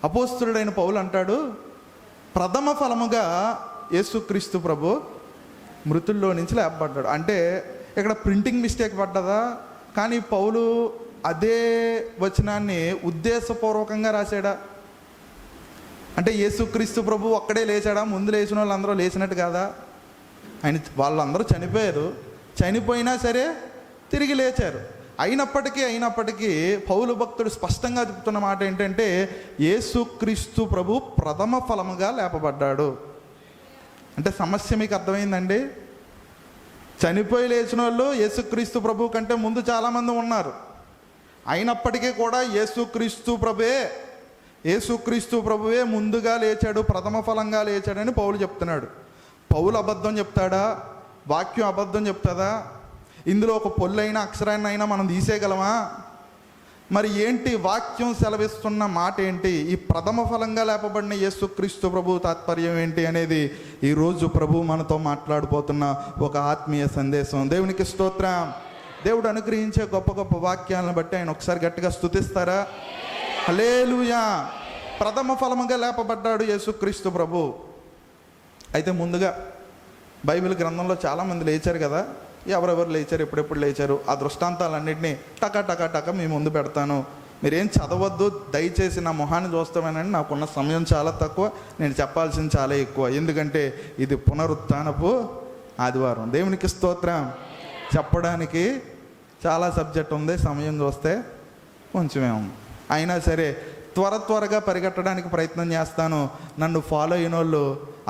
అపోస్తలుడైన పౌలు అంటాడు, ప్రథమ ఫలముగా యేసుక్రీస్తు ప్రభు మృతుల్లో నుంచి లేపబడ్డాడు. అంటే ఇక్కడ ప్రింటింగ్ మిస్టేక్ పడ్డదా? కానీ పౌలు అదే వచనాన్ని ఉద్దేశపూర్వకంగా రాశాడా? అంటే యేసుక్రీస్తు ప్రభు ఒక్కడే లేచాడా? ముందు లేచిన వాళ్ళందరూ లేచినట్టు కాదా? వాళ్ళందరూ చనిపోయారు. చనిపోయినా సరే తిరిగి లేచారు. అయినప్పటికీ పౌలు భక్తుడు స్పష్టంగా చెప్తున్న మాట ఏంటంటే, యేసుక్రీస్తు ప్రభు ప్రథమ ఫలముగా లేపబడ్డాడు. అంటే సమస్య మీకు అర్థమైందండి? చనిపోయి లేచిన వాళ్ళు యేసుక్రీస్తు ప్రభు కంటే ముందు చాలామంది ఉన్నారు. అయినప్పటికీ కూడా యేసుక్రీస్తు ప్రభువే ముందుగా లేచాడు, ప్రథమ ఫలంగా లేచాడని పౌలు చెప్తున్నాడు. పౌలు అబద్ధం చెప్తాడా? వాక్యం అబద్ధం చెప్తుందా? ఇందులో ఒక పొల్లైన అక్షరాన్ని అయినా మనం తీసేయగలమా? మరి ఏంటి వాక్యం సెలవిస్తున్న మాట ఏంటి? ఈ ప్రథమ ఫలంగా లేపబడిన యేసుక్రీస్తు ప్రభు తాత్పర్యం ఏంటి అనేది ఈరోజు ప్రభు మనతో మాట్లాడిపోతున్న ఒక ఆత్మీయ సందేశం. దేవునికి స్తోత్రం. దేవుడు అనుగ్రహించే గొప్ప గొప్ప వాక్యాలను బట్టి ఆయన ఒకసారి గట్టిగా స్తుతిస్తారా? హల్లెలూయా. ప్రథమ ఫలముగా లేపబడ్డాడు యేసుక్రీస్తు ప్రభు. అయితే ముందుగా బైబిల్ గ్రంథంలో చాలామంది లేచారు కదా. ఎవరెవరు లేచారు, ఎప్పుడెప్పుడు లేచారు, ఆ దృష్టాంతాలన్నింటినీ టక మీ ముందు పెడతాను. మీరేం చదవద్దు, దయచేసి నా మొహాన్ని చూస్తామేనండి. నాకున్న సమయం చాలా తక్కువ, నేను చెప్పాల్సింది చాలా ఎక్కువ. ఎందుకంటే ఇది పునరుత్థానపు ఆదివారం. దేవునికి స్తోత్రం. చెప్పడానికి చాలా సబ్జెక్ట్ ఉంది, సమయం చూస్తే కొంచెమే ఉంది. అయినా సరే త్వరగా పరిగెట్టడానికి ప్రయత్నం చేస్తాను. నన్ను ఫాలో అయిన వాళ్ళు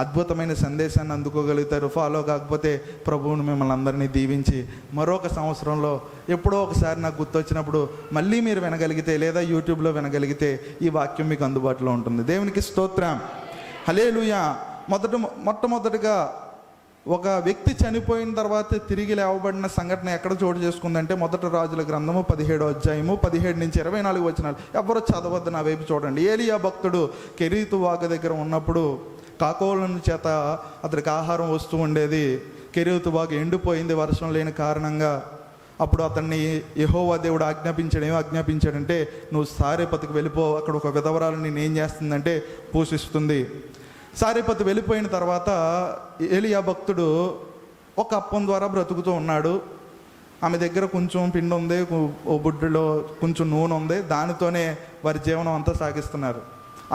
అద్భుతమైన సందేశాన్ని అందుకోగలుగుతారు. ఫాలో కాకపోతే ప్రభువును మిమ్మల్ని అందరినీ దీవించి మరొక సంవత్సరంలో ఎప్పుడో ఒకసారి నాకు గుర్తొచ్చినప్పుడు మళ్ళీ మీరు వినగలిగితే, లేదా యూట్యూబ్లో వినగలిగితే ఈ వాక్యం మీకు అందుబాటులో ఉంటుంది. దేవునికి స్తోత్రం. హల్లెలూయా. మొట్టమొదటిగా ఒక వ్యక్తి చనిపోయిన తర్వాత తిరిగి లేవబడిన సంఘటన ఎక్కడ చోటు చేసుకుందంటే, మొదటి రాజుల గ్రంథము 17వ అధ్యాయము 17 నుంచి 24 వచనాలు. ఎవరో చదవద్దు, నా వైపు చూడండి. ఏలియా భక్తుడు కెరీతు వాగు దగ్గర ఉన్నప్పుడు కాకోలను చేత అతనికి ఆహారం వస్తూ ఉండేది. కెరీతు వాగు ఎండిపోయింది వర్షం లేని కారణంగా. అప్పుడు అతన్ని యెహోవా దేవుడు ఆజ్ఞాపించాడంటే, నువ్వు సారేపతికి వెళ్ళిపో, అక్కడ ఒక విధవరాలు నేను ఏం చేస్తుందంటే పోషిస్తుంది. సారేపతి వెళ్ళిపోయిన తర్వాత ఏలియా భక్తుడు ఒక అప్పం ద్వారా బ్రతుకుతూ ఉన్నాడు. ఆమె దగ్గర కొంచెం పిండి ఉంది, ఓ బుడ్డిలో కొంచెం నూనె ఉంది, దానితోనే వారి జీవనం అంతా సాగిస్తున్నారు.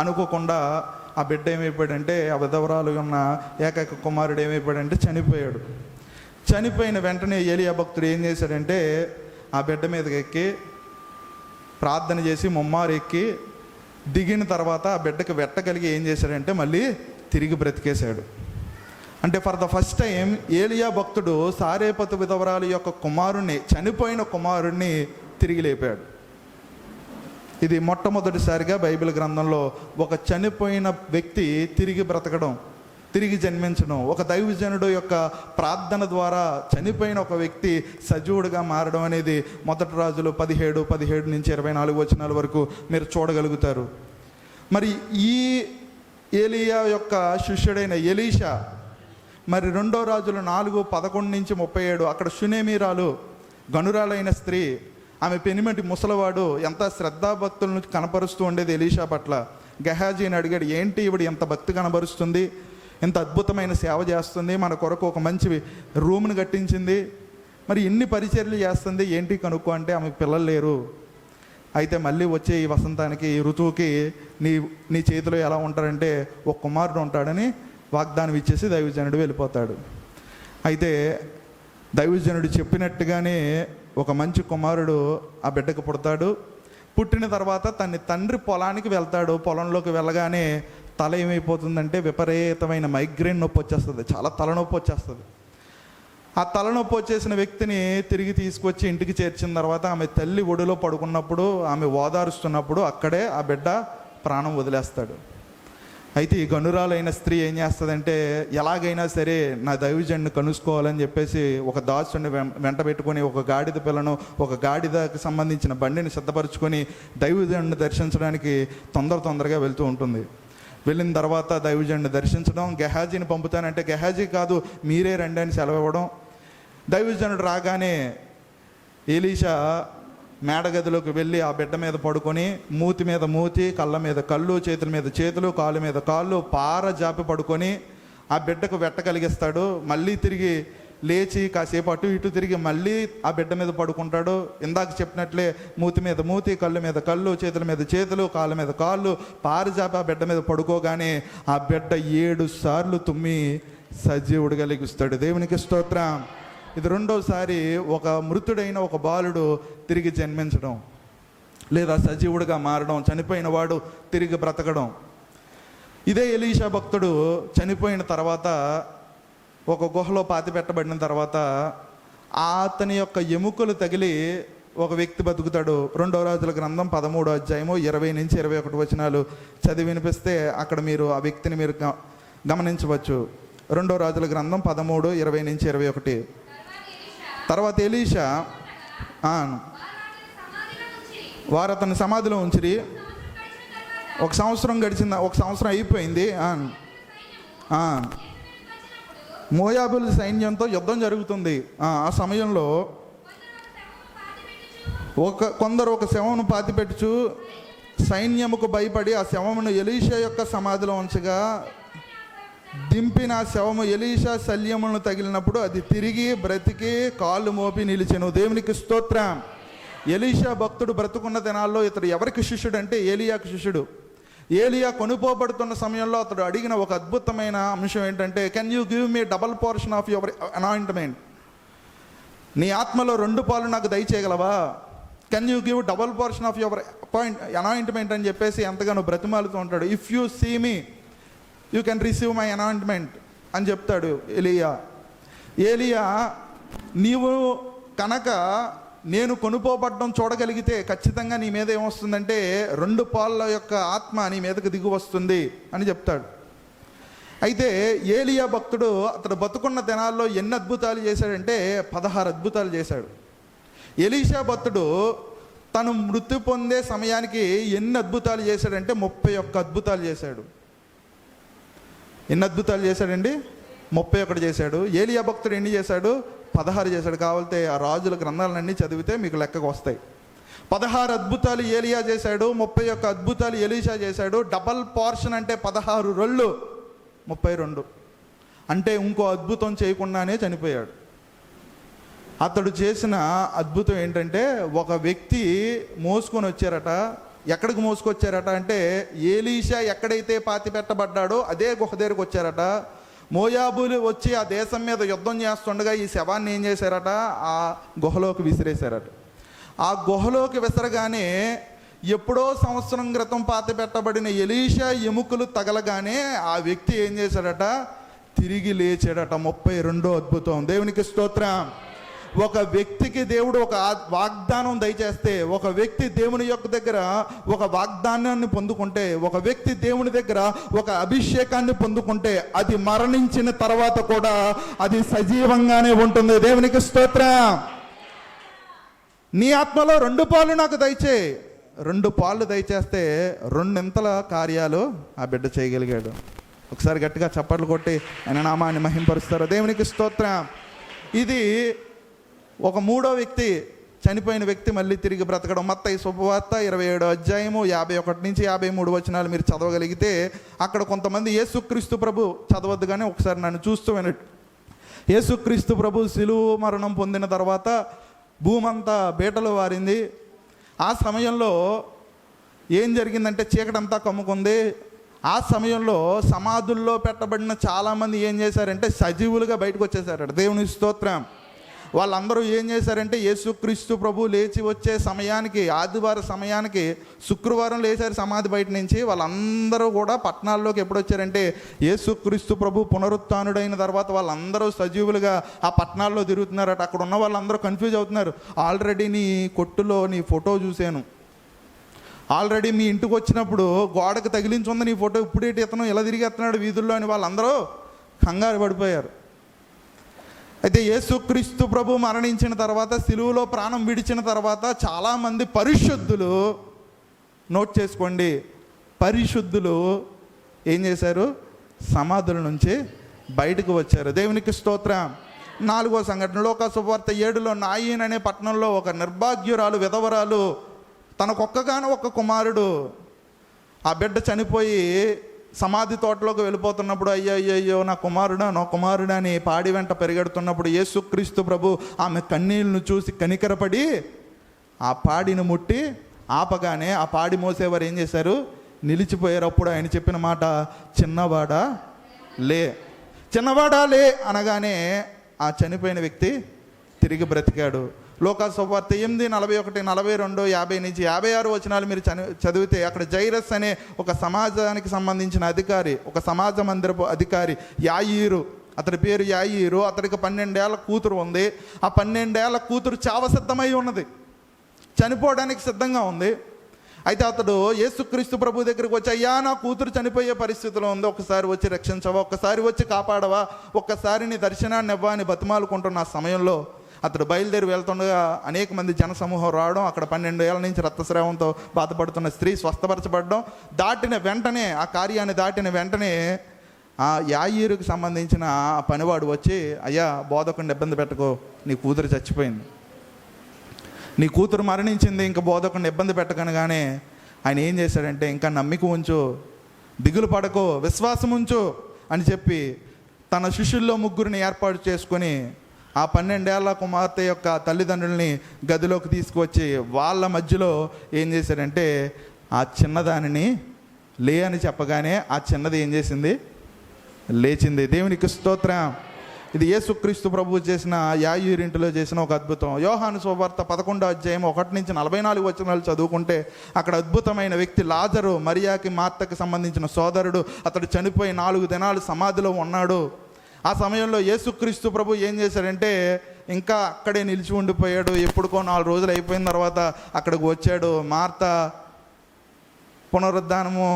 అనుకోకుండా ఆ బిడ్డ ఏమైపోయాడంటే, ఆ విధవరాలు ఉన్న ఏకైక కుమారుడు ఏమైపోయాడంటే చనిపోయాడు. చనిపోయిన వెంటనే ఏలియా భక్తుడు ఏం చేశాడంటే, ఆ బిడ్డ మీదకి ఎక్కి ప్రార్థన చేసి ముమ్మారు ఎక్కి దిగిన తర్వాత ఆ బిడ్డకి వెట్టగలిగి ఏం చేశాడంటే మళ్ళీ తిరిగి బ్రతికేశాడు. అంటే ఫర్ ద ఫస్ట్ టైం ఏలియా భక్తుడు సారేపతు విధవరాలు యొక్క కుమారుణ్ణి, చనిపోయిన కుమారుణ్ణి తిరిగి లేపాడు. ఇది మొట్టమొదటిసారిగా బైబిల్ గ్రంథంలో ఒక చనిపోయిన వ్యక్తి తిరిగి బ్రతకడం, తిరిగి జన్మించడం, ఒక దైవజనుడు యొక్క ప్రార్థన ద్వారా చనిపోయిన ఒక వ్యక్తి సజీవుడిగా మారడం అనేది మొదటి రాజులు 17 నుంచి 24 వచనాల వరకు మీరు చూడగలుగుతారు. మరి ఈ ఏలియా యొక్క శిష్యుడైన ఎలీషా, మరి 2వ రాజులు 4:11 నుంచి 37, అక్కడ షునేమీరాలు గనురాలైన స్త్రీ, ఆమె పెనిమిటి ముసలవాడు ఎంత శ్రద్ధాభక్తులను కనపరుస్తూ ఉండేది ఎలీషా పట్ల. గెహాజీని అడిగాడు, ఏంటి ఇవిడు ఎంత భక్తి కనబరుస్తుంది, ఎంత అద్భుతమైన సేవ చేస్తుంది, మన కొరకు ఒక మంచి రూమ్ని కట్టించింది, మరి ఎన్ని పరిచర్యలు చేస్తుంది, ఏంటి కనుక్కో అంటే ఆమెకు పిల్లలు లేరు. అయితే మళ్ళీ వచ్చే ఈ వసంతానికి, ఈ ఋతువుకి నీ చేతిలో ఎలా ఉంటారంటే ఒక కుమారుడు ఉంటాడని వాగ్దానం ఇచ్చేసి దైవజనుడు వెళ్ళిపోతాడు. అయితే దైవజనుడు చెప్పినట్టుగానే ఒక మంచి కుమారుడు ఆ బిడ్డకు పుడతాడు. పుట్టిన తర్వాత తన తండ్రి పొలానికి వెళ్తాడు. పొలంలోకి వెళ్ళగానే తల ఏమైపోతుందంటే విపరీతమైన మైగ్రేన్ నొప్పి వచ్చేస్తుంది, చాలా తలనొప్పి వచ్చేస్తుంది. ఆ తలనొప్పి వచ్చేసిన వ్యక్తిని తిరిగి తీసుకొచ్చి ఇంటికి చేర్చిన తర్వాత ఆమె తల్లి ఒడిలో పడుకున్నప్పుడు, ఆమె ఓదారుస్తున్నప్పుడు అక్కడే ఆ బిడ్డ ప్రాణం వదిలేస్తాడు. అయితే ఈ గనురాలైన స్త్రీ ఏం చేస్తుందంటే, ఎలాగైనా సరే నా దైవజనుడిని కనుసుకోవాలని చెప్పేసి ఒక దాసుని వెంట పెట్టుకొని ఒక గాడిద పిల్లను, ఒక గాడిదకి సంబంధించిన బండిని సిద్ధపరచుకొని దైవజనుడిని దర్శించడానికి తొందరగా వెళ్తూ ఉంటుంది. వెళ్ళిన తర్వాత దైవజనుడిని దర్శించడం, గెహాజీని పంపుతానంటే గెహాజీ కాదు మీరే రండి అని సెలవు ఇవ్వడం. దైవజనుడు రాగానే ఎలీషా మేడగదిలోకి వెళ్ళి ఆ బిడ్డ మీద పడుకొని మూతి మీద మూతి, కళ్ళ మీద కళ్ళు, చేతుల మీద చేతులు, కాళ్ళ మీద కాళ్ళు పార జాపి పడుకొని ఆ బిడ్డకు వెట్ట కలిగిస్తాడు. మళ్ళీ తిరిగి లేచి కాసేపు అటు ఇటు తిరిగి మళ్ళీ ఆ బిడ్డ మీద పడుకుంటాడు. ఇందాక చెప్పినట్లే మూతి మీద మూతి, కళ్ళు మీద కళ్ళు, చేతుల మీద చేతులు, కాళ్ళ మీద కాళ్ళు పారజాపి ఆ బిడ్డ మీద పడుకోగానే ఆ బిడ్డ 7 సార్లు తుమ్మి సజీవుడిగా లెగుస్తాడు. దేవునికి స్తోత్రం. ఇది రెండోసారి ఒక మృతుడైన ఒక బాలుడు తిరిగి జన్మించడం, లేదా సజీవుడిగా మారడం, చనిపోయిన వాడు తిరిగి బ్రతకడం. ఇదే ఎలీషా భక్తుడు చనిపోయిన తర్వాత ఒక గుహలో పాతిపెట్టబడిన తర్వాత అతని యొక్క ఎముకలు తగిలి ఒక వ్యక్తి బతుకుతాడు. 2వ రాజుల గ్రంథం 13వ అధ్యాయము 20 నుంచి 21 వచనాలు చదివి వినిపిస్తే అక్కడ మీరు ఆ వ్యక్తిని మీరు గమనించవచ్చు. 2వ రాజుల గ్రంథం 13, 20 నుంచి 21. తర్వాత ఎలీషా వారు అతని సమాధిలో ఉంచిరి. 1 సంవత్సరం గడిచింది, 1 సంవత్సరం అయిపోయింది. మోయాబుల సైన్యంతో యుద్ధం జరుగుతుంది. ఆ సమయంలో కొందరు ఒక శవమును పాతిపెట్టుచు సైన్యముకు భయపడి ఆ శవమును ఎలీషా యొక్క సమాధిలో ఉంచగా దింపిన శవము ఎలీషా శల్యమును తగిలినప్పుడు అది తిరిగి బ్రతికి కాళ్ళు మోపి నిలిచెను. దేవునికి స్తోత్రం. ఎలీషా భక్తుడు బ్రతుకున్న దినాల్లో ఇతడు ఎవరికి శిష్యుడు అంటే ఏలియాకు శిష్యుడు. ఏలియా కొనుపోబడుతున్న సమయంలో అతడు అడిగిన ఒక అద్భుతమైన అంశం ఏంటంటే, can you give me double portion of your anointment? నీ ఆత్మలో 2 పాలు నాకు దయచేయగలవా? Can you give double portion of your anointment అని చెప్పేసి ఎంతగానో బ్రతిమాలుతూ ఉంటాడు. If you see me you can receive my anointment అని చెప్తాడు ఏలియా నీవు కనుక నేను కొనుపోబడ్డం చూడగలిగితే ఖచ్చితంగా నీ మీద ఏమొస్తుందంటే 2 పాల యొక్క ఆత్మ నీ మీదకు దిగు వస్తుంది అని చెప్తాడు. అయితే ఏలియా భక్తుడు అతడు బతుకున్న దినాల్లో ఎన్ని అద్భుతాలు చేశాడంటే 16 అద్భుతాలు చేశాడు. ఎలీషా భక్తుడు తను మృతి పొందే సమయానికి ఎన్ని అద్భుతాలు చేశాడంటే 31 అద్భుతాలు చేశాడు. ఎన్ని అద్భుతాలు చేశాడండి? 31 చేశాడు. ఏలియా భక్తుడు ఎన్ని చేశాడు? 16 చేశాడు. కావాలంటే ఆ రాజుల గ్రంథాలన్నీ చదివితే మీకు లెక్కకు వస్తాయి. 16 అద్భుతాలు ఏలియా చేశాడు, 31 అద్భుతాలు ఎలీషా చేశాడు. డబల్ పోర్షన్ అంటే 16 రెళ్ళు 32. అంటే ఇంకో అద్భుతం చేయకుండానే చనిపోయాడు. అతడు చేసిన అద్భుతం ఏంటంటే, ఒక వ్యక్తి మోసుకొని వచ్చారట. ఎక్కడికి మోసుకొచ్చారట అంటే ఎలీషా ఎక్కడైతే పాతి పెట్టబడ్డాడో అదే గుహ దగ్గరకు వచ్చారట. మోయాబులు వచ్చి ఆ దేశం మీద యుద్ధం చేస్తుండగా ఈ శవాన్ని ఏం చేశారట? ఆ గుహలోకి విసిరేశారట. ఆ గుహలోకి విసరగానే ఎప్పుడో సంవత్సరం క్రితం పాతి పెట్టబడిన ఎలీషా ఎముకలు తగలగానే ఆ వ్యక్తి ఏం చేశాడట? తిరిగి లేచాడట. 32వ అద్భుతం. దేవునికి స్తోత్రం. ఒక వ్యక్తికి దేవుడు ఒక వాగ్దానం దయచేస్తే, ఒక వ్యక్తి దేవుని యొక్క దగ్గర ఒక వాగ్దానాన్ని పొందుకుంటే, ఒక వ్యక్తి దేవుని దగ్గర ఒక అభిషేకాన్ని పొందుకుంటే అది మరణించిన తర్వాత కూడా అది సజీవంగానే ఉంటుంది. దేవునికి స్తోత్రం. నీ ఆత్మలో 2 పాలు నాకు దయచే. 2 పాలు దయచేస్తే 2 కార్యాలు ఆ బిడ్డ చేయగలిగాడు. ఒకసారి గట్టిగా చప్పట్లు కొట్టి ఆయన నామాన్ని మహింపరుస్తారు. దేవునికి స్తోత్రం. ఇది ఒక 3వ వ్యక్తి, చనిపోయిన వ్యక్తి మళ్ళీ తిరిగి బ్రతకడం. మత్తయి శుభవార్త 27వ అధ్యాయము 51 నుంచి 53 వచనాలు మీరు చదవగలిగితే అక్కడ కొంతమంది యేసుక్రీస్తు ప్రభు చదవద్దు కానీ ఒకసారి నన్ను చూస్తూ వినట్టు. యేసుక్రీస్తు ప్రభు శిలువ మరణం పొందిన తర్వాత భూమంతా బీటలు వారింది. ఆ సమయంలో ఏం జరిగిందంటే చీకటంతా కమ్ముకుంది. ఆ సమయంలో సమాధుల్లో పెట్టబడిన చాలామంది ఏం చేశారంటే సజీవులుగా బయటకు వచ్చేసారట. దేవుని స్తోత్రం. వాళ్ళందరూ ఏం చేశారంటే యేసుక్రీస్తు ప్రభు లేచి వచ్చే సమయానికి, ఆదివారం సమయానికి, శుక్రవారం లేచారు సమాధి బయట నుంచి. వాళ్ళందరూ కూడా పట్టణాల్లోకి ఎప్పుడు వచ్చారంటే యేసుక్రీస్తు ప్రభు పునరుత్థానుడైన తర్వాత వాళ్ళందరూ సజీవులుగా ఆ పట్టణాల్లో తిరుగుతున్నారట. అక్కడ ఉన్న వాళ్ళందరూ కన్ఫ్యూజ్ అవుతున్నారు. ఆల్రెడీ నీ కొట్టులో నీ ఫోటో చూశాను, ఆల్రెడీ మీ ఇంటికి వచ్చినప్పుడు గోడకు తగిలించుంది నీ ఫోటో, ఇప్పుడేటి ఇతను ఇలా తిరిగేస్తున్నాడు వీధుల్లో అని వాళ్ళందరూ కంగారు పడిపోయారు. అయితే యేసుక్రీస్తు ప్రభు మరణించిన తర్వాత, సిలువలో ప్రాణం విడిచిన తర్వాత చాలామంది పరిశుద్ధులు, నోట్ చేసుకోండి, పరిశుద్ధులు ఏం చేశారు? సమాధుల నుంచి బయటకు వచ్చారు. దేవునికి స్తోత్రం. 4వ సంఘటన లూకా సువార్త 7లో నాయిన్ అనే పట్టణంలో ఒక నిర్భాగ్యురాలు విధవరాలు తనకొక్కగానో ఒక కుమారుడు, ఆ బిడ్డ చనిపోయి సమాధి తోటలోకి వెళ్ళిపోతున్నప్పుడు అయ్యో నా కుమారుడా అని పాడి వెంట పరిగెడుతున్నప్పుడు యేసుక్రీస్తు ప్రభు ఆమె కన్నీళ్లను చూసి కనికరపడి ఆ పాడిని ముట్టి ఆపగానే ఆ పాడి మోసేవారు ఏం చేశారు? నిలిచిపోయారు. అప్పుడు ఆయన చెప్పిన మాట, చిన్నవాడా లే అనగానే ఆ చనిపోయిన వ్యక్తి తిరిగి బ్రతికాడు. లూకా సువార్త 8:41, 42, 50 నుంచి 56 వచనాలు మీరు చదివితే అక్కడ జైరస్ అనే ఒక సమాజానికి సంబంధించిన అధికారి, ఒక సమాజ మందిరపు అధికారి యాయీరు, అతడి పేరు యాయీరు. అతడికి 12 ఏళ్ల కూతురు ఉంది. ఆ 12 ఏళ్ల కూతురు చావసిద్ధమై ఉన్నది, చనిపోవడానికి సిద్ధంగా ఉంది. అయితే అతడు యేసుక్రీస్తు ప్రభు దగ్గరికి వచ్చి, అయ్యా నా కూతురు చనిపోయే పరిస్థితిలో ఉంది, ఒక్కసారి వచ్చి రక్షించవా, ఒక్కసారి వచ్చి కాపాడవా, ఒక్కసారి నీ దర్శనాన్ని ఇవ్వా అని బతిమాలుకుంటున్న సమయంలో అతడు బయలుదేరి వెళ్తుండగా అనేక మంది జనసమూహం రావడం, అక్కడ 12 ఏళ్ల నుంచి రక్తస్రావంతో బాధపడుతున్న స్త్రీ స్వస్థపరచబడడం, ఆ కార్యాన్ని దాటిన వెంటనే ఆ యాయీరుకి సంబంధించిన ఆ పనివాడు వచ్చి, అయ్యా బోధకుడిని ఇబ్బంది పెట్టకో, నీ కూతురు చచ్చిపోయింది, నీ కూతురు మరణించింది, ఇంకా బోధకుడిని ఇబ్బంది పెట్టకనగానే ఆయన ఏం చేశాడంటే, ఇంకా నమ్మిక ఉంచు, దిగులు పడకో, విశ్వాసం ఉంచు అని చెప్పి తన శిష్యుల్లో 3 ఏర్పాటు చేసుకొని ఆ 12 ఏళ్ల కుమార్తె యొక్క తల్లిదండ్రుల్ని గదిలోకి తీసుకువచ్చి వాళ్ళ మధ్యలో ఏం చేశాడంటే, ఆ చిన్నదానిని లే అని చెప్పగానే ఆ చిన్నది ఏం చేసింది? లేచింది. దేవునికి స్తోత్రం. ఇది యేసుక్రీస్తు ప్రభువు చేసిన యాయీరింటిలో చేసిన ఒక అద్భుతం. యోహాను సువార్త 11వ అధ్యాయం 1 నుంచి 44 వచనాలు చదువుకుంటే అక్కడ అద్భుతమైన వ్యక్తి లాజరు, మరియాకి మార్తకి సంబంధించిన సోదరుడు. అతడు చనిపోయి 4 దినాలు సమాధిలో ఉన్నాడు. ఆ సమయంలో యేసుక్రీస్తు ప్రభు ఏం చేశాడంటే ఇంకా అక్కడే నిలిచి ఉండిపోయాడు. ఎప్పుడుకో 4 రోజులు అయిపోయిన తర్వాత అక్కడికి వచ్చాడు. మార్త, పునరుద్ధానము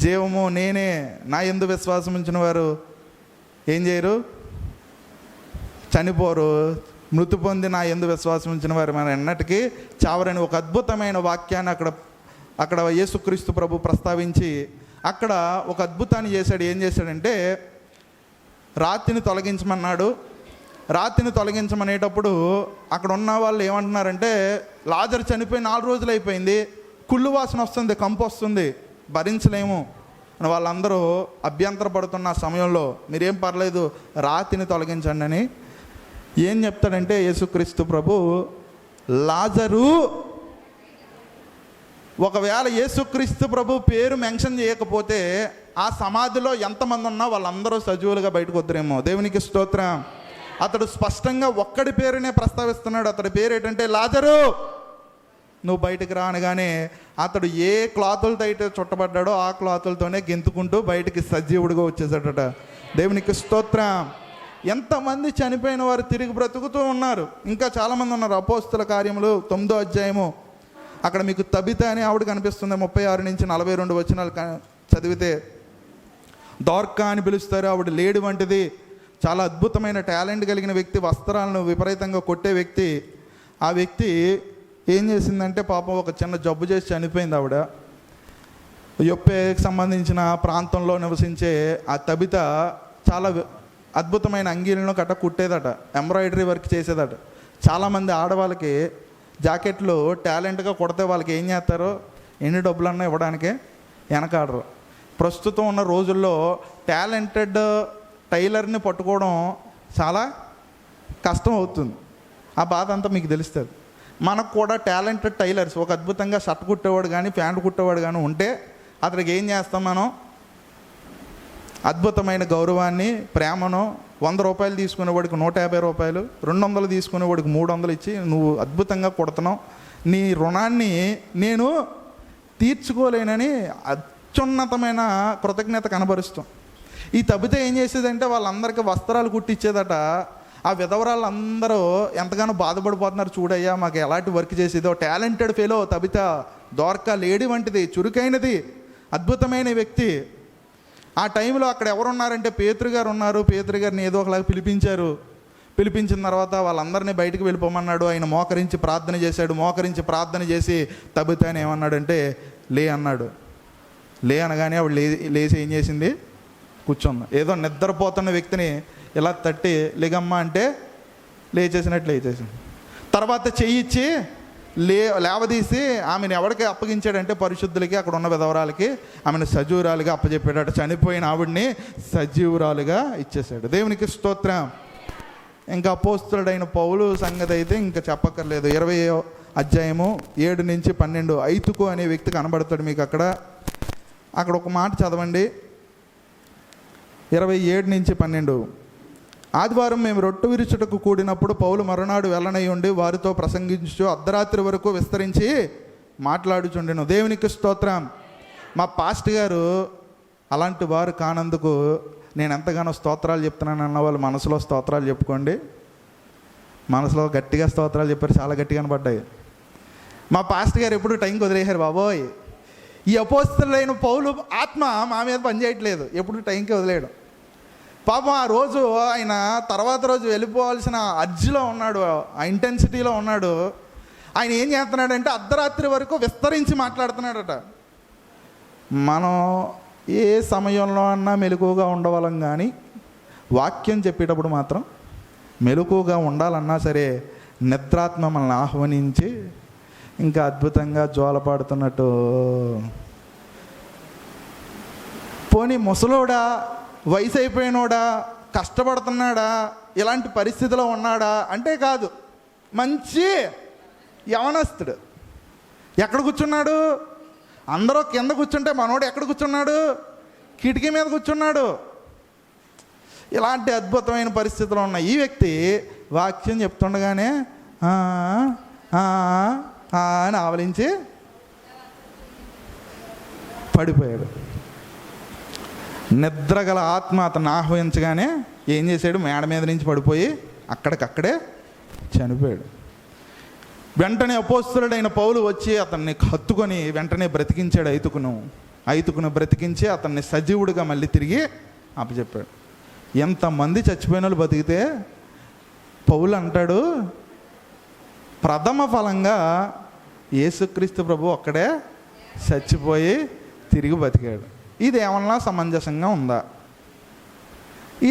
జీవము నేనే, నా యందు విశ్వాసం ఉంచిన వారు ఏం చేయరు? చనిపోరు, మృతి పొంది నా యందు విశ్వాసం ఉంచిన వారు మన ఎన్నటికీ చావరని ఒక అద్భుతమైన వాక్యాన్ని అక్కడ యేసుక్రీస్తు ప్రభు ప్రస్తావించి అక్కడ ఒక అద్భుతాన్ని చేశాడు. ఏం చేశాడంటే, రాతిని తొలగించమన్నాడు. రాతిని తొలగించమనేటప్పుడు అక్కడ ఉన్న వాళ్ళు ఏమంటున్నారంటే, లాజరు చనిపోయి 4 రోజులు అయిపోయింది, కుళ్ళు వాసన వస్తుంది, కంపు వస్తుంది, భరించలేము అని వాళ్ళందరూ అభ్యంతరపడుతున్న సమయంలో మీరేం పర్లేదు రాతిని తొలగించండి అని ఏం చెప్తాడంటే యేసుక్రీస్తు ప్రభు, లాజరు, ఒకవేళ యేసుక్రీస్తు ప్రభు పేరు మెన్షన్ చేయకపోతే ఆ సమాధిలో ఎంతమంది ఉన్నా వాళ్ళందరూ సజీవులుగా బయటకు వద్దరేమో. దేవునికి స్తోత్రం. అతడు స్పష్టంగా ఒక్కడి పేరునే ప్రస్తావిస్తున్నాడు. అతడి పేరు ఏంటంటే, లాజరు నువ్వు బయటకు రా అనగానే అతడు ఏ క్లాతులతో అయితే చుట్టబడ్డాడో ఆ క్లాతులతోనే గెంతుకుంటూ బయటికి సజీవుడిగా వచ్చేసాడట. దేవునికి స్తోత్రం. ఎంతమంది చనిపోయిన వారు తిరిగి బ్రతుకుతూ ఉన్నారు. ఇంకా చాలామంది ఉన్నారు. అపోస్తుల కార్యములు 9వ అధ్యాయము అక్కడ మీకు తబిత అని ఆవిడ కనిపిస్తుంది. 36 నుంచి 42 వచనాలు చదివితే దోర్కా అని పిలుస్తారు. ఆవిడ లేడి వంటిది, చాలా అద్భుతమైన టాలెంట్ కలిగిన వ్యక్తి, వస్త్రాలను విపరీతంగా కొట్టే వ్యక్తి. ఆ వ్యక్తి ఏం చేసిందంటే పాపం ఒక చిన్న జబ్బు చేసి చనిపోయింది. ఆవిడ యొప్పేకి సంబంధించిన ప్రాంతంలో నివసించే ఆ తబిత చాలా అద్భుతమైన అంగీలను కుట్టేదట, ఎంబ్రాయిడరీ వర్క్ చేసేదట. చాలామంది ఆడవాళ్ళకి జాకెట్లు టాలెంట్గా కుడితే వాళ్ళకి ఏం చేస్తారో ఎన్ని డబ్బులన్నా ఇవ్వడానికే వెనకాడరు. ప్రస్తుతం ఉన్న రోజుల్లో టాలెంటెడ్ టైలర్ని పట్టుకోవడం చాలా కష్టం అవుతుంది. ఆ బాధ అంతా మీకు తెలుస్తుంది. మనకు కూడా టాలెంటెడ్ టైలర్స్, ఒక అద్భుతంగా షర్ట్ కుట్టేవాడు కానీ ప్యాంట్ కుట్టేవాడు కానీ ఉంటే అతనికి ఏం చేస్తాం మనం? అద్భుతమైన గౌరవాన్ని, ప్రేమను, 100 రూపాయలు తీసుకునేవాడికి 150 రూపాయలు, 200 తీసుకునేవాడికి 300 ఇచ్చి నువ్వు అద్భుతంగా కుడుతున్నావు, నీ రుణాన్ని నేను తీర్చుకోలేనని అత్యున్నతమైన కృతజ్ఞత కనబరుస్తాం. ఈ తబిత ఏం చేసేదంటే వాళ్ళందరికీ వస్త్రాలు కుట్టించేదట. ఆ విధవరాళ్ళందరూ ఎంతగానో బాధపడిపోతున్నారు, చూడయ్యా మాకు ఎలాంటి వర్క్ చేసేదో. టాలెంటెడ్ ఫెలో తబిత, దోర్కా లేడీ వంటిది, చురుకైనది, అద్భుతమైన వ్యక్తి. ఆ టైంలో అక్కడ ఎవరున్నారంటే పేతురు గారు ఉన్నారు. పేతురు గారిని ఏదో ఒకలాగా పిలిపించారు. పిలిపించిన తర్వాత వాళ్ళందరినీ బయటకు వెళ్ళిపోమన్నాడు. ఆయన మోకరించి ప్రార్థన చేశాడు. మోకరించి ప్రార్థన చేసి తబితని ఏమన్నాడంటే లే అన్నాడు. లే అనగానే ఆవిడ లేచి ఏం చేసింది? కూర్చుంది. ఏదో నిద్రపోతున్న వ్యక్తిని ఇలా తట్టి లేగమ్మా అంటే లేచేసినట్లు లేచేసింది. తర్వాత చెయ్యి ఇచ్చి లేవదీసి ఆమెను ఎవరికి అప్పగించాడంటే పరిశుద్ధులకి, అక్కడ ఉన్న విధవరాలకి. ఆమెను సజీవురాలుగా అప్పచెప్పాడు. చనిపోయిన ఆవిడ్ని సజీవురాలుగా ఇచ్చేశాడు. దేవునికి స్తోత్రం. ఇంకా అపోస్తలుడైన పౌలు సంగతి అయితే ఇంకా చెప్పక్కర్లేదు. 20వ అధ్యాయము 7-12 ఐతుకు అనే వ్యక్తి కనబడతాడు మీకు అక్కడ ఒక మాట చదవండి. 27-12. ఆదివారం మేము రొట్టె విరుచుటకు కూడినప్పుడు పౌలు మరునాడు వెళ్ళనై ఉండి వారితో ప్రసంగించు అర్ధరాత్రి వరకు విస్తరించి మాట్లాడుచుండెను. దేవునికి స్తోత్రం. మా పాస్ట్ గారు అలాంటి వారు కానందుకు నేను ఎంతగానో స్తోత్రాలు చెప్తున్నాను అన్న వాళ్ళు మనసులో స్తోత్రాలు చెప్పుకోండి. మనసులో గట్టిగా స్తోత్రాలు చెప్పారు, చాలా గట్టిగా కనబడ్డాయి. మా పాస్ట్ గారు ఎప్పుడు టైంకి వదిలేశారు. బాబోయ్, ఈ అపోస్తలుడైన పౌలు ఆత్మ మా మీద పనిచేయట్లేదు, ఎప్పుడు టైంకి వదిలేయడం. పాపం ఆ రోజు ఆయన తర్వాత రోజు వెళ్ళిపోవాల్సిన అర్జీలో ఉన్నాడు, ఆ ఇంటెన్సిటీలో ఉన్నాడు. ఆయన ఏం చేస్తున్నాడంటే అర్ధరాత్రి వరకు విస్తరించి మాట్లాడుతున్నాడట. మనం ఏ సమయంలో అన్నా మెలకువగా ఉండవాలం, కానీ వాక్యం చెప్పేటప్పుడు మాత్రం మెలకువగా ఉండాలన్నా సరే నిద్రాత్మ మనల్ని ఆహ్వానించి ఇంకా అద్భుతంగా జోలపాడుతున్నట్టు. పోనీ ముసలోడా, వయసు అయిపోయినోడా, కష్టపడుతున్నాడా, ఇలాంటి పరిస్థితిలో ఉన్నాడా అంటే కాదు. మంచి యవనస్తుడు ఎక్కడ కూర్చున్నాడు? అందరూ కింద కూర్చుంటే మనోడు ఎక్కడ కూర్చున్నాడు? కిటికీ మీద కూర్చున్నాడు. ఇలాంటి అద్భుతమైన పరిస్థితులు ఉన్న ఈ వ్యక్తి వాక్యం చెప్తుండగానే అని ఆవలించి పడిపోయాడు. నిద్రగల ఆత్మ అతను ఆహ్వానించగానే ఏం చేశాడు? మేడ మీద నుంచి పడిపోయి అక్కడికక్కడే చనిపోయాడు. వెంటనే అపోస్తలుడైన పౌలు వచ్చి అతన్ని హత్తుకొని వెంటనే బ్రతికించాడు. ఐతుకును బ్రతికించి అతన్ని సజీవుడిగా మళ్ళీ తిరిగి అప్పచెప్పాడు. ఎంతమంది చచ్చిపోయిన వాళ్ళు బతికితే పౌలు అంటాడు, ప్రథమ ఫలంగా యేసుక్రీస్తు ప్రభు ఒక్కడే చచ్చిపోయి తిరిగి బతికాడు. ఇది ఏమన్నా సమంజసంగా ఉందా?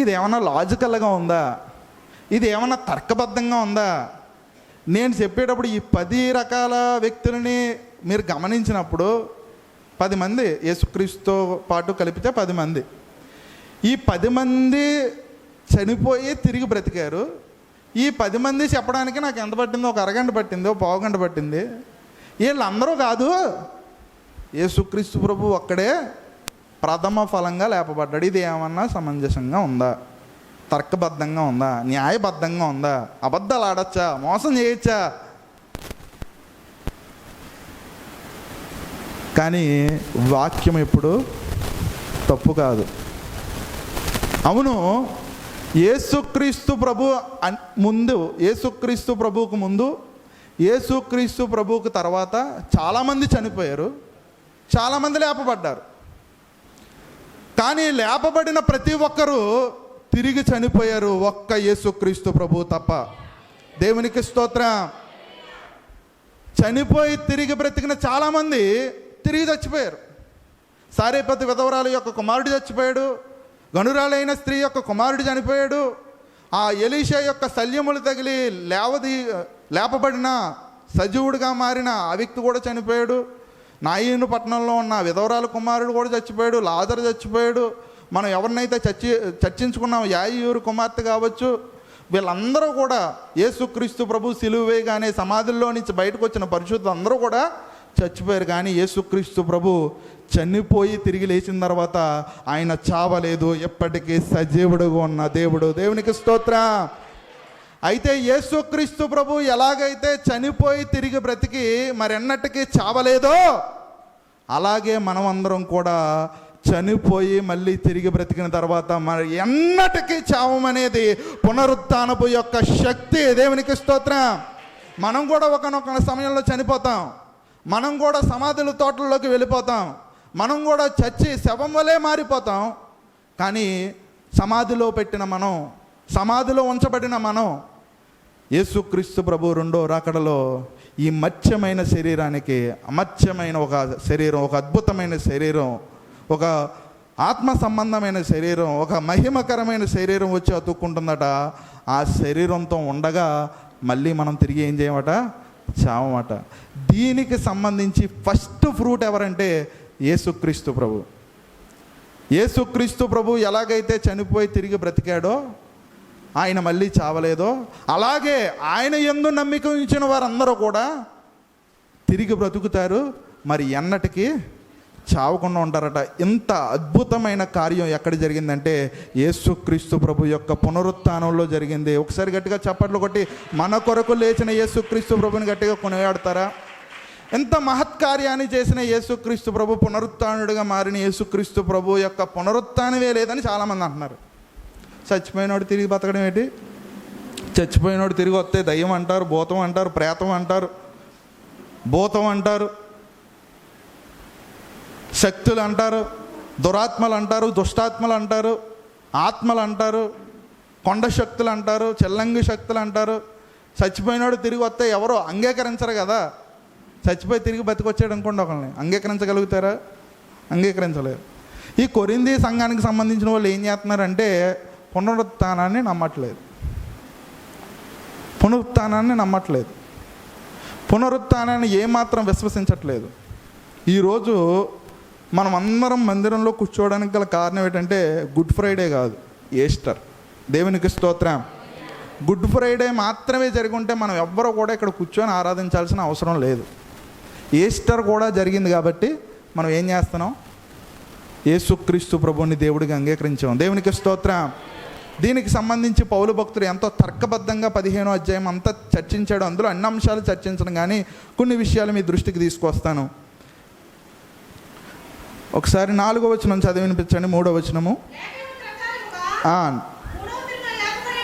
ఇది ఏమన్నా లాజికల్గా ఉందా? ఇది ఏమన్నా తర్కబద్ధంగా ఉందా? నేను చెప్పేటప్పుడు ఈ 10 రకాల వ్యక్తులని మీరు గమనించినప్పుడు 10 మంది యేసుక్రీస్తుతో పాటు కలిపితే 10 మంది. ఈ 10 మంది చనిపోయి తిరిగి బ్రతికారు. ఈ 10 మంది చెప్పడానికి నాకు ఎంత పట్టిందో? ఒక అరగంట పట్టిందో, పావుగంట పట్టింది. వీళ్ళందరూ కాదు, యేసుక్రీస్తు ప్రభు ఒక్కడే ప్రథమ ఫలంగా లేపబడ్డాడు. ఇది ఏమన్నా సమంజసంగా ఉందా? తర్కబద్ధంగా ఉందా? న్యాయబద్ధంగా ఉందా? అబద్ధాలు ఆడచ్చా? మోసం చేయొచ్చా? కానీ వాక్యం ఎప్పుడు తప్పు కాదు. అవును, యేసుక్రీస్తు ప్రభు ముందు, యేసుక్రీస్తు ప్రభువుకు ముందు, యేసుక్రీస్తు ప్రభువుకు తర్వాత చాలామంది చనిపోయారు, చాలామంది లేపబడ్డారు. కానీ లేపబడిన ప్రతి ఒక్కరూ తిరిగి చనిపోయారు, ఒక్క యేసుక్రీస్తు ప్రభు తప్ప. దేవునికి స్తోత్రం. చనిపోయి తిరిగి బ్రతికిన చాలామంది తిరిగి చచ్చిపోయారు. సారేపతి విధవరాలు యొక్క కుమారుడు చచ్చిపోయాడు. గనురాలైన స్త్రీ యొక్క కుమారుడు చనిపోయాడు. ఆ ఎలీషా యొక్క శల్యములు తగిలి లేపబడిన సజీవుడిగా మారిన ఆ వ్యక్తి కూడా చనిపోయాడు. నాయను పట్టణంలో ఉన్న విధవరాల కుమారుడు కూడా చచ్చిపోయాడు. లాజరు చచ్చిపోయాడు. మనం ఎవరినైతే చర్చించుకున్నాం, యాయిరు కుమార్తె కావచ్చు, వీళ్ళందరూ కూడా యేసుక్రీస్తు ప్రభు సిలువ వేయగానే సమాధుల్లో నుంచి బయటకు వచ్చిన పరిశుద్ధులు అందరూ కూడా చచ్చిపోయారు. కానీ యేసుక్రీస్తు ప్రభు చనిపోయి తిరిగి లేచిన తర్వాత ఆయన చావలేదు, ఎప్పటికీ సజీవుడుగా ఉన్న దేవుడు. దేవునికి స్తోత్రం. అయితే యేసుక్రీస్తు ప్రభు ఎలాగైతే చనిపోయి తిరిగి బ్రతికి మరెన్నటికీ చావలేదో, అలాగే మనం అందరం కూడా చనిపోయి మళ్ళీ తిరిగి బ్రతికిన తర్వాత మరి ఎన్నటికీ చావమనేది పునరుత్థానపు యొక్క శక్తి. దేవునికి స్తోత్రం. మనం కూడా ఒకనొక సమయంలో చనిపోతాం. మనం కూడా సమాధుల తోటల్లోకి వెళ్ళిపోతాం. మనం కూడా చచ్చి శవం వలె మారిపోతాం. కానీ సమాధిలో పెట్టిన మనం, సమాధిలో ఉంచబడిన మనం యేసుక్రీస్తు ప్రభు రెండో రాకడలో ఈ మత్స్యమైన శరీరానికి, అమర్త్యమైన ఒక శరీరం, ఒక అద్భుతమైన శరీరం, ఒక ఆత్మ సంబంధమైన శరీరం, ఒక మహిమకరమైన శరీరం వచ్చి అతుక్కుంటుందట. ఆ శరీరంతో ఉండగా మళ్ళీ మనం తిరిగి ఏం చేయమట? చావమట. దీనికి సంబంధించి ఫస్ట్ ఫ్రూట్ ఎవరంటే యేసుక్రీస్తు ప్రభు. యేసుక్రీస్తు ప్రభు ఎలాగైతే చనిపోయి తిరిగి బ్రతికాడో, ఆయన మళ్ళీ చావలేదో, అలాగే ఆయన యందు నమ్మిక ఉంచిన వారందరూ కూడా తిరిగి బ్రతుకుతారు, మరి ఎన్నటికీ చావకుండా ఉంటారట. ఇంత అద్భుతమైన కార్యం ఎక్కడ జరిగిందంటే యేసుక్రీస్తు ప్రభు యొక్క పునరుత్థానంలో జరిగింది. ఒకసారి గట్టిగా చప్పట్లు కొట్టి మన కొరకు లేచిన యేసుక్రీస్తు ప్రభుని గట్టిగా కొనియాడతారా? ఎంత మహత్కార్యాన్ని చేసిన యేసుక్రీస్తు ప్రభు, పునరుత్థానుడిగా మారిన యేసుక్రీస్తు ప్రభు యొక్క పునరుత్థానమే లేదని చాలామంది అంటున్నారు. చచ్చిపోయినోడు తిరిగి బతకడం ఏంటి? చచ్చిపోయినోడు తిరిగి వస్తే దయ్యం అంటారు, భూతం అంటారు, ప్రేతం అంటారు, భూతం అంటారు, శక్తులు అంటారు, దురాత్మలు అంటారు, దుష్టాత్మలు అంటారు, ఆత్మలు అంటారు, కొండ శక్తులు అంటారు, చెల్లంగి శక్తులు అంటారు. చచ్చిపోయినాడు తిరిగి వస్తే ఎవరో అంగీకరించరు కదా. చచ్చిపోయి తిరిగి బతికొచ్చాడు అనుకోండి, ఒకరిని అంగీకరించగలుగుతారా? అంగీకరించలేరు. ఈ కొరింథీ సంఘానికి సంబంధించిన వాళ్ళు ఏం చేస్తున్నారంటే పునరుత్థానాన్ని నమ్మట్లేదు. పునరుత్థానాన్ని ఏమాత్రం విశ్వసించట్లేదు. ఈరోజు మనం అందరం మందిరంలో కూర్చోవడానికి గల కారణం ఏంటంటే గుడ్ ఫ్రైడే కాదు, ఈస్టర్. దేవునికి స్తోత్రం. గుడ్ ఫ్రైడే మాత్రమే జరిగి ఉంటే మనం ఎవ్వరూ కూడా ఇక్కడ కూర్చొని ఆరాధించాల్సిన అవసరం లేదు. ఈస్టర్ కూడా జరిగింది కాబట్టి మనం ఏం చేస్తున్నాం? యేసుక్రీస్తు ప్రభువుని దేవుడికి అంగీకరించాం. దేవునికి స్తోత్రం. దీనికి సంబంధించి పౌలు భక్తుడు ఎంతో తర్కబద్ధంగా 15వ అధ్యాయం అంతా చర్చించాడు. అందులో అన్ని అంశాలు చర్చించడం, కానీ కొన్ని విషయాలు మీ దృష్టికి తీసుకొస్తాను. ఒకసారి 4వ వచనం చదివి వినిపించండి. 3వ వచనము.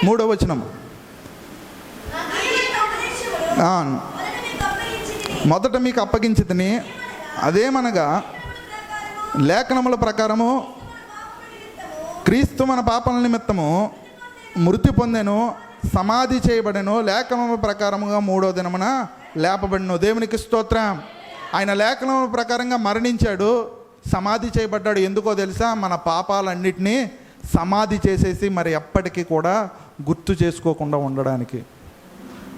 3వ వచనం. మొదట మీకు అప్పగించితిని, అదేమనగా లేఖనముల ప్రకారము క్రీస్తు మన పాపల నిమిత్తము మృతి పొందెను, సమాధి చేయబడెను, లేఖనముల ప్రకారముగా 3వ దినమున లేపబడెను. దేవునికి స్తోత్రం. ఆయన లేఖనముల ప్రకారంగా మరణించాడు, సమాధి చేయబడ్డాడు. ఎందుకో తెలుసా? మన పాపాలన్నిటినీ సమాధి చేసేసి మరి ఎప్పటికీ కూడా గుర్తు చేసుకోకుండా ఉండడానికి.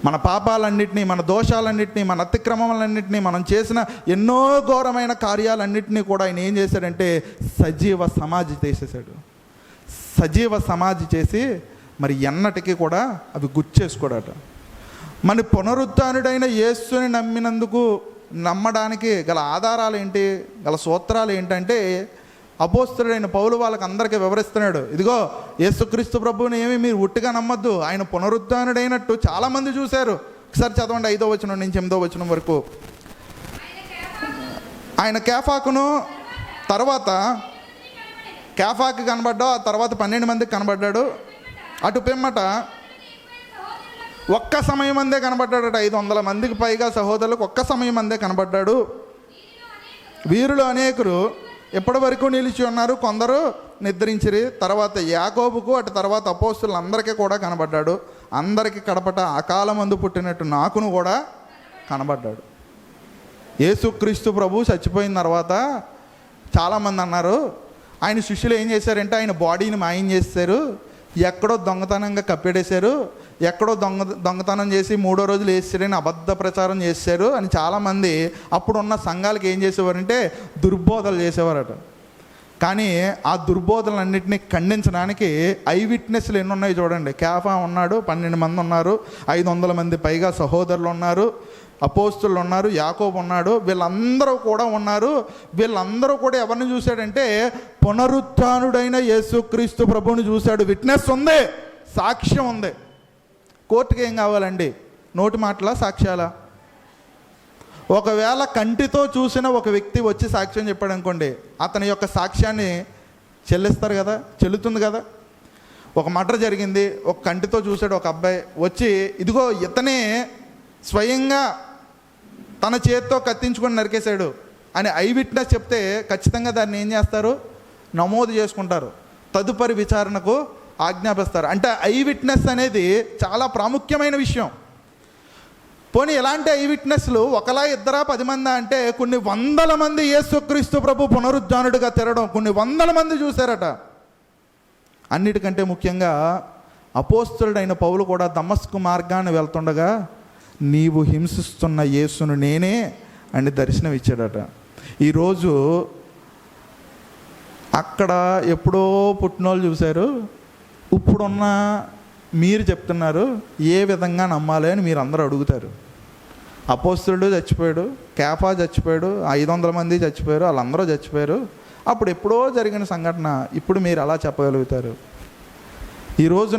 మన పాపాలన్నింటినీ, మన దోషాలన్నింటినీ, మన అతిక్రమాలన్నింటినీ, మనం చేసిన ఎన్నో ఘోరమైన కార్యాలన్నింటినీ కూడా ఆయన ఏం చేశాడంటే సజీవ సమాధి చేసేసాడు. సజీవ సమాధి చేసి మరి ఎన్నటికీ కూడా అవి గుర్తు చేసుకోడట. మన పునరుత్థానుడైన యేసుని నమ్మడానికి గల ఆధారాలు ఏంటి, గల సూత్రాలు ఏంటంటే అపోస్తలుడైన పౌలు వాళ్ళకి అందరికీ వివరిస్తున్నాడు. ఇదిగో యేసుక్రీస్తు ప్రభువుని ఏమి మీరు ఉట్టిగా నమ్మద్దు, ఆయన పునరుత్థానుడైనట్టు చాలామంది చూశారు. ఒకసారి చదవండి 5వ వచనం నుంచి 8వ వచనం వరకు. ఆయన కేఫాకును తర్వాత కేఫాకి కనబడ్డా, ఆ తర్వాత 12 మందికి కనబడ్డాడు. అటు పిమ్మట ఒక్క సమయం అందే కనబడ్డాడట. 500 మందికి పైగా సహోదరులకు ఒక్క సమయం అందే కనబడ్డాడు. వీరిలో అనేకులు ఎప్పటి వరకు నిలిచి ఉన్నారు, కొందరు నిద్రించిరి. తర్వాత యాకోబుకు, అటు తర్వాత అపోస్తులందరికీ కూడా కనబడ్డాడు. అందరికీ కడపట అకాలమందు పుట్టినట్టు నాకును కూడా కనబడ్డాడు. యేసుక్రీస్తు ప్రభు చచ్చిపోయిన తర్వాత చాలామంది అన్నారు ఆయన శిష్యులు ఏం చేశారంటే ఆయన బాడీని మాయం చేశారు, ఎక్కడో దొంగతనంగా కప్పెడేశారు, ఎక్కడో దొంగతనం చేసి 3వ రోజులు వేసారని అబద్ధ ప్రచారం చేశారు అని చాలామంది అప్పుడున్న సంఘాలకు ఏం చేసేవారంటే దుర్బోధలు చేసేవారట. కానీ ఆ దుర్బోధనలన్నింటినీ ఖండించడానికి ఐ విట్నెస్లు ఎన్ని ఉన్నాయి చూడండి. కేఫా ఉన్నాడు, 12 మంది ఉన్నారు, 500 మంది పైగా సహోదరులు ఉన్నారు, అపోస్తులు ఉన్నారు, యాకోబు ఉన్నాడు, వీళ్ళందరూ కూడా ఉన్నారు. వీళ్ళందరూ కూడా ఎవరిని చూశాడంటే పునరుత్థానుడైన యేసుక్రీస్తు ప్రభువుని చూశాడు. విట్నెస్ ఉంది, సాక్ష్యం ఉంది. కోర్టుకి ఏం కావాలండి? నోటి మాటలా, సాక్ష్యాలా? ఒకవేళ కంటితో చూసిన ఒక వ్యక్తి వచ్చి సాక్ష్యం చెప్పాడు అనుకోండి, అతని యొక్క సాక్ష్యాన్ని చెల్లిస్తారు కదా, చెల్లుతుంది కదా. ఒక మర్డర్ జరిగింది, ఒక కంటితో చూశాడు ఒక అబ్బాయి వచ్చి, ఇదిగో ఇతనే స్వయంగా తన చేతితో కత్తించుకొని నరికేశాడు అని ఐ విట్నెస్ చెప్తే ఖచ్చితంగా దాన్ని ఏం చేస్తారు? నమోదు చేసుకుంటారు, తదుపరి విచారణకు ఆజ్ఞాపిస్తారు. అంటే ఐ విట్నెస్ అనేది చాలా ప్రాముఖ్యమైన విషయం. పోనీ ఇలాంటి ఐ విట్నెస్లు ఒకలా ఇద్దరా 10 మంది అంటే కొన్ని వందల మంది యేసుక్రీస్తు ప్రభు పునరుద్ధానుడిగా తిరగడం కొన్ని వందల మంది చూశారట. అన్నిటికంటే ముఖ్యంగా అపోస్తలుడైన పౌలు కూడా దమస్కు మార్గాన్ని వెళ్తుండగా నీవు హింసిస్తున్న యేసును నేనే అని దర్శనం ఇచ్చాడట. ఈరోజు అక్కడ ఎప్పుడో పుట్టినోళ్ళు చూశారు, ఇప్పుడున్న మీరు చెప్తున్నారు ఏ విధంగా నమ్మాలి అని మీరు అందరూ అడుగుతారు. అపోస్తలుడు చచ్చిపోయాడు, కేఫా చచ్చిపోయాడు, 500 మంది చచ్చిపోయారు, వాళ్ళందరూ చచ్చిపోయారు. అప్పుడు ఎప్పుడో జరిగిన సంఘటన ఇప్పుడు మీరు ఎలా చెప్పగలుగుతారు? ఈరోజు